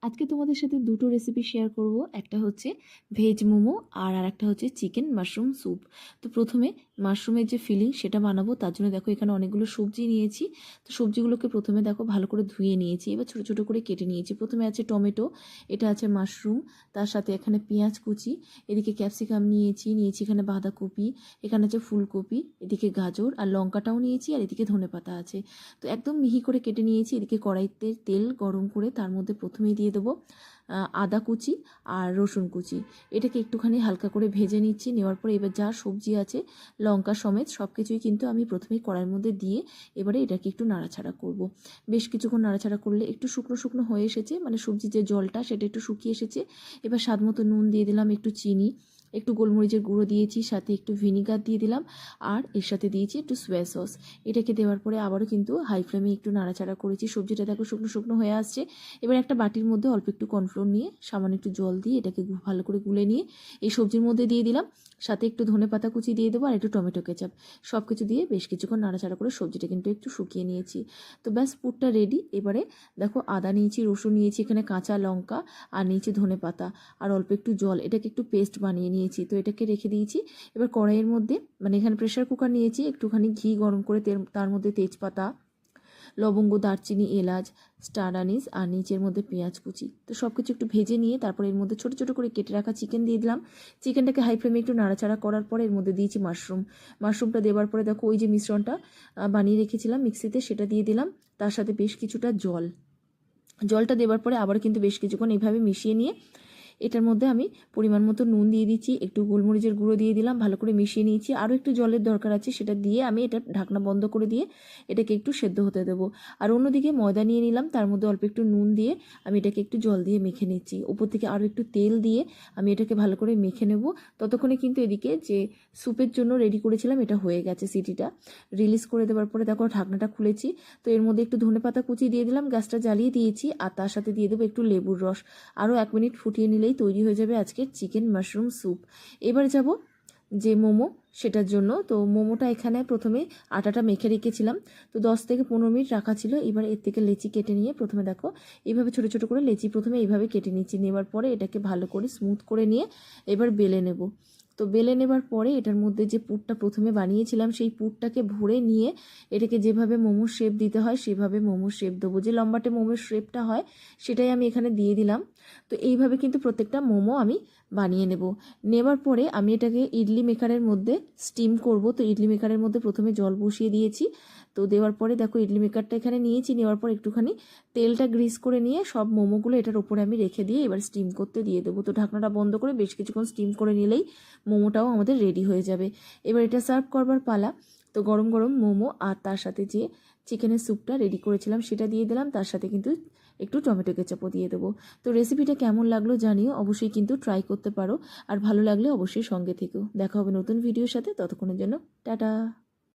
আজকে তোমাদের সাথে দুটো রেসিপি শেয়ার করব। একটা হচ্ছে ভেজ মোমো আর আরেকটা হচ্ছে চিকেন মাশরুম স্যুপ। তো প্রথমে মাশরুমের যে ফিলিং সেটা বানাবো, তার জন্য দেখো এখানে অনেকগুলো সবজি নিয়েছি। তো সবজিগুলোকে প্রথমে দেখো ভালো করে ধুয়ে নিয়েছি, এবার ছোটো ছোটো করে কেটে নিয়েছি। প্রথমে আছে টমেটো, এটা আছে মাশরুম, তার সাথে এখানে পেঁয়াজ কুচি, এদিকে ক্যাপসিকাম নিয়েছি এখানে বাঁধাকপি, এখানে আছে ফুলকপি, এদিকে গাজর আর লঙ্কাটাও নিয়েছি, আর এদিকে ধনেপাতা আছে। তো একদম মিহি করে কেটে নিয়েছি। এদিকে কড়াইতে তেল গরম করে তার মধ্যে প্রথমেই দিয়ে দেবো আদা কুচি আর রসুন কুচি। এটাকে একটুখানি হালকা করে ভেজে নিচ্ছি। নেওয়ার পরে এবার যা সবজি আছে লঙ্কা সমেত সব কিছুই কিন্তু আমি প্রথমেই কড়াইয়ের মধ্যে দিয়ে এবারে এটাকে একটু নাড়াচাড়া করব। বেশ কিছুক্ষণ নাড়াচাড়া করলে একটু শুকনো শুকনো হয়ে এসেছে, মানে সবজির যে জলটা সেটা একটু শুকিয়ে এসেছে। এবার স্বাদ মতো নুন দিয়ে দিলাম, একটু চিনি, একটু গোলমরিচের গুঁড়ো দিয়েছি, সাথে একটু ভিনিগার দিয়ে দিলাম, আর এর সাথে দিয়েছি একটু সোয়া সস। এটাকে দেওয়ার পরে আবারও কিন্তু হাই ফ্লেমে একটু নাড়াচাড়া করেছি। সবজিটা দেখো শুকনো শুকনো হয়ে আসছে। এবার একটা বাটির মধ্যে অল্প একটু কর্নফ্লোর নিয়ে সামান্য একটু জল দিয়ে এটাকে ভালো করে গুলে নিয়ে এই সবজির মধ্যে দিয়ে দিলাম। সাথে একটু ধনেপাতা কুচি দিয়ে দেবো আর একটু টমেটো কেচাপ। সব কিছু দিয়ে বেশ কিছুক্ষণ নাড়াচাড়া করে সবজিটা কিন্তু একটু শুকিয়ে নিয়েছি। তো ব্যাস পুরটা রেডি। এবারে দেখো আদা নিয়েছি, রসুন নিয়েছি, এখানে কাঁচা লঙ্কা আর নিয়েছি ধনেপাতা আর অল্প একটু জল, এটাকে একটু পেস্ট বানিয়ে নিয়েছি। তো এটাকে রেখে দিয়েছি। এবার কড়াইয়ের মধ্যে, মানে এখানে প্রেশার কুকার নিয়েছি, একটুখানি ঘি গরম করে তার মধ্যে তেজপাতা, লবঙ্গ, দারচিনি, এলাচ, স্টার আনিস আর নিচের মধ্যে পেঁয়াজ কুচি। তো সব কিছু একটু ভেজে নিয়ে তারপর এর মধ্যে ছোটো ছোটো করে কেটে রাখা চিকেন দিয়ে দিলাম। চিকেনটাকে হাই ফ্লেমে একটু নাড়াচাড়া করার পরে এর মধ্যে দিয়েছি মাশরুমটা দেওয়ার পরে দেখো ওই যে মিশ্রণটা বানিয়ে রেখেছিলাম মিক্সিতে সেটা দিয়ে দিলাম। তার সাথে বেশ কিছুটা জলটা দেওয়ার পরে আবার কিন্তু বেশ কিছুক্ষণ এইভাবে মিশিয়ে নিয়ে এটার মধ্যে আমি পরিমাণ মতো নুন দিয়ে দিচ্ছি, একটু গোলমরিচের গুঁড়ো দিয়ে দিলাম, ভালো করে মিশিয়ে নিয়েছি। আরও একটু জলের দরকার আছে, সেটা দিয়ে আমি এটা ঢাকনা বন্ধ করে দিয়ে এটাকে একটু সেদ্ধ হতে দেবো। আর অন্যদিকে ময়দা নিয়ে নিলাম, তার মধ্যে অল্প একটু নুন দিয়ে আমি এটাকে একটু জল দিয়ে মেখে নিচ্ছি। উপর থেকে আরও একটু তেল দিয়ে আমি এটাকে ভালো করে মেখে নেব। ততক্ষণে কিন্তু এদিকে যে স্যুপের জন্য রেডি করেছিলাম এটা হয়ে গেছে। সিটিটা রিলিজ করে দেওয়ার পরে দেখো ঢাকনাটা খুলেছি। তো এর মধ্যে একটু ধনেপাতা কুচি দিয়ে দিলাম, গ্যাসটা জ্বালিয়ে দিয়েছি, আর তার সাথে দিয়ে দেবো একটু লেবুর রস। আরও 1 মিনিট ফুটিয়ে নিলেই তৈরি হয়ে যাবে আজকের চিকেন মাশরুম স্যুপ। এবার যাব যে মোমো সেটার জন্য। তো মোমোটা এখানে প্রথমে আটাটা মেখে রেখেছিলাম, তো 10 থেকে 15 মিনিট রাখা ছিল। এবার এর থেকে লেচি কেটে নিয়ে প্রথমে দেখো এইভাবে ছোটো ছোটো করে লেচি প্রথমে এইভাবে কেটে নিচ্ছি। নেবার পরে এটাকে ভালো করে স্মুথ করে নিয়ে এবার বেলে নেব। তো বেলে নেবার পরে এটার মধ্যে যে পুরটা প্রথমে বানিয়েছিলাম সেই পুরটাকে ভরে নিয়ে এটাকে যেভাবে মোমোর শেপ দিতে হয় সেভাবে মোমোর শেপ দেবো। যে লম্বাটে মোমোর শেপটা হয় সেটাই আমি এখানে দিয়ে দিলাম। তো এইভাবে কিন্তু প্রত্যেকটা মোমো আমি বানিয়ে নেবার পরে আমি এটাকে ইডলি মেকারের মধ্যে স্টিম করব। তো ইডলি মেকারের মধ্যে প্রথমে জল বসিয়ে দিয়েছি। তো দেওয়ার পরে দেখো ইডলি মেকারটা এখানে নিয়েছি, নেওয়ার পর একটুখানি তেলটা গ্রিস করে নিয়ে সব মোমোগুলো এটার উপরে আমি রেখে দিয়ে এবার স্টিম করতে দিয়ে দেবো। তো ঢাকনাটা বন্ধ করে বেশ কিছুক্ষণ স্টিম করে নিলেই মোমোটাও আমাদের রেডি হয়ে যাবে। এবার এটা সার্ভ করবার পালা। তো গরম গরম মোমো আর তার সাথে যে চিকেনের স্যুপটা রেডি করেছিলাম সেটা দিয়ে দিলাম, তার সাথে কিন্তু একটু টমেটো কেচাপও দিয়ে দেবো। তো রেসিপিটা কেমন লাগলো জানিও, অবশ্যই কিন্তু ট্রাই করতে পারো। আর ভালো লাগলে অবশ্যই সঙ্গে থেকো। দেখা হবে নতুন ভিডিওর সাথে, ততক্ষণের জন্য টাটা।